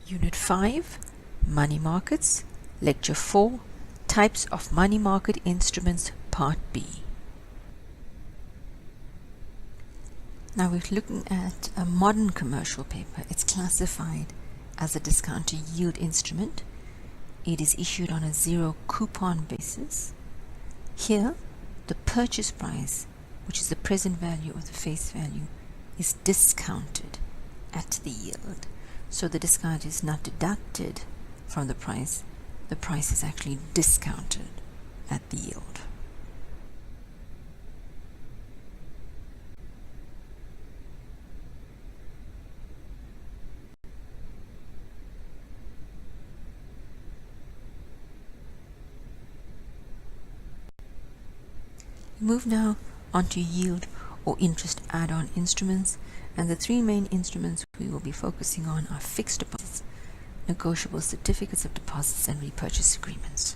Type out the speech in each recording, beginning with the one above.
Unit 5, Money Markets, Lecture 4, Types of Money Market Instruments, Part B. Now we're looking at a modern commercial paper. It's classified as a discounted yield instrument. It is issued on a zero coupon basis. Here, the purchase price, which is the present value of the face value, is discounted at the yield. So the discount is not deducted from the price is actually discounted at the yield. Move now onto yield or interest add-on instruments, and the three main instruments we will be focusing on are fixed deposits, negotiable certificates of deposits, and repurchase agreements.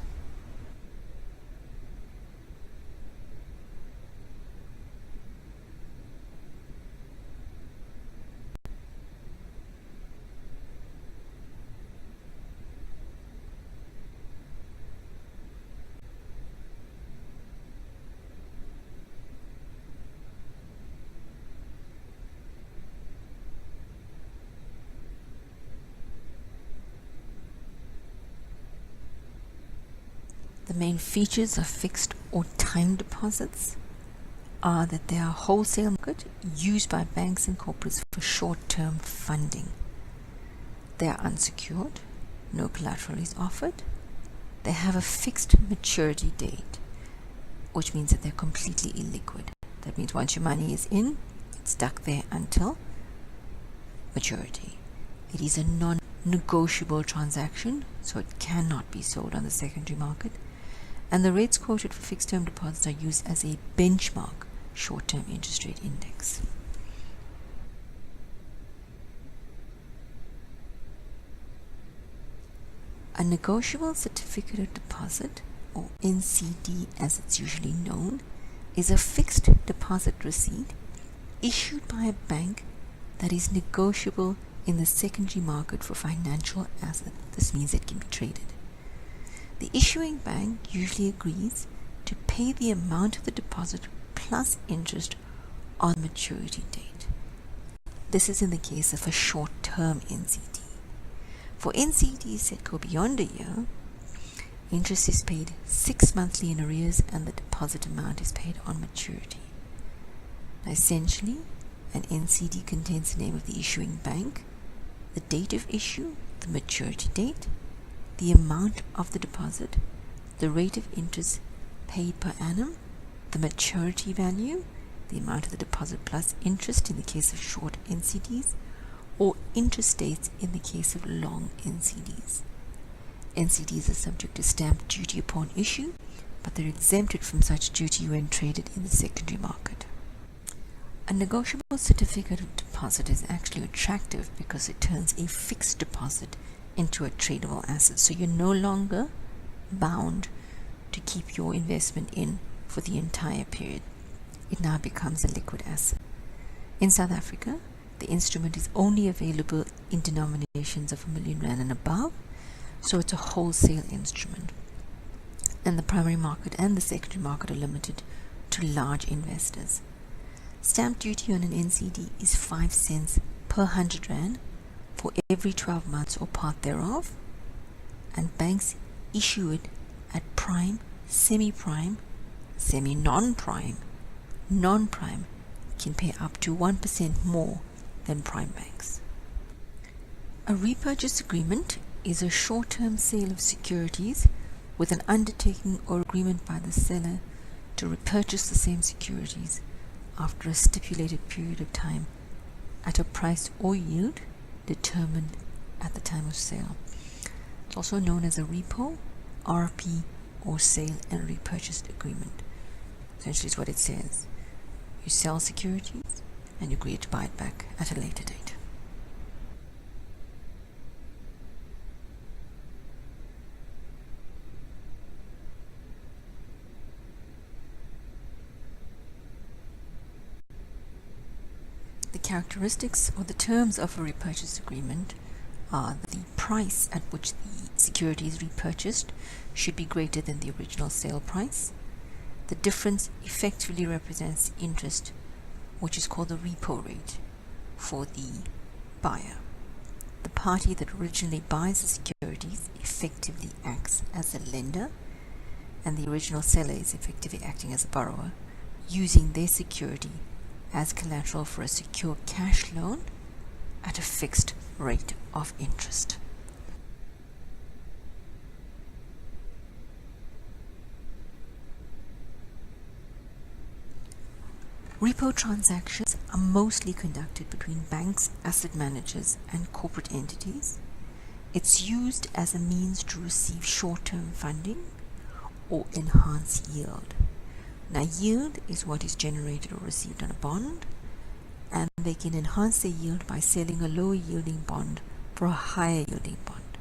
The main features of fixed or time deposits are that they are wholesale market used by banks and corporates for short-term funding. They are unsecured, no collateral is offered. They have a fixed maturity date, which means that they're completely illiquid. That means once your money is in, it's stuck there until maturity. It is a non-negotiable transaction, so it cannot be sold on the secondary market. And the rates quoted for fixed-term deposits are used as a benchmark short-term interest rate index. A negotiable certificate of deposit, or NCD as it's usually known, is a fixed deposit receipt issued by a bank that is negotiable in the secondary market for financial assets. This means it can be traded. The issuing bank usually agrees to pay the amount of the deposit plus interest on maturity date. This is in the case of a short-term NCD. For NCDs that go beyond a year, interest is paid 6 monthly in arrears and the deposit amount is paid on maturity. Now, essentially, an NCD contains the name of the issuing bank, the date of issue, the maturity date, the amount of the deposit, the rate of interest paid per annum, the maturity value, the amount of the deposit plus interest in the case of short NCDs, or interest dates in the case of long NCDs. NCDs are subject to stamp duty upon issue, but they're exempted from such duty when traded in the secondary market. A negotiable certificate of deposit is actually attractive because it turns a fixed deposit into a tradable asset. So you're no longer bound to keep your investment in for the entire period. It now becomes a liquid asset. In South Africa, the instrument is only available in denominations of R1 million and above, so it's a wholesale instrument. And the primary market and the secondary market are limited to large investors. Stamp duty on an NCD is 5 cents per 100 rand for every 12 months or part thereof, and banks issue it at prime, semi-prime, semi-non-prime. Non-prime can pay up to 1% more than prime banks. A repurchase agreement is a short-term sale of securities with an undertaking or agreement by the seller to repurchase the same securities after a stipulated period of time at a price or yield determined at the time of sale. It's also known as a repo, RP, or sale and repurchase agreement. Essentially, it's what it says. You sell securities and you agree to buy it back at a later date. The characteristics or the terms of a repurchase agreement are the price at which the security is repurchased should be greater than the original sale price. The difference effectively represents interest, which is called the repo rate for the buyer. The party that originally buys the securities effectively acts as a lender, and the original seller is effectively acting as a borrower, using their security as collateral for a secure cash loan at a fixed rate of interest. Repo transactions are mostly conducted between banks, asset managers, and corporate entities. It's used as a means to receive short-term funding or enhance yield. Now, yield is what is generated or received on a bond, and they can enhance their yield by selling a lower yielding bond for a higher yielding bond.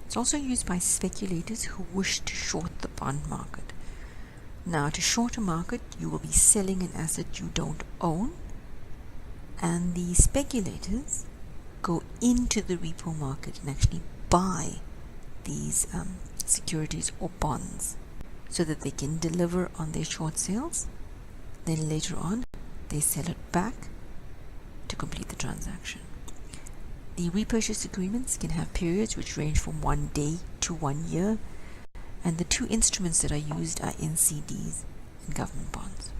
It's also used by speculators who wish to short the bond market. Now, to short a market, you will be selling an asset you don't own, and the speculators go into the repo market and actually buy these securities or bonds so that they can deliver on their short sales. Then later on, they sell it back to complete the transaction. The repurchase agreements can have periods which range from 1 day to 1 year, and the two instruments that are used are NCDs and government bonds.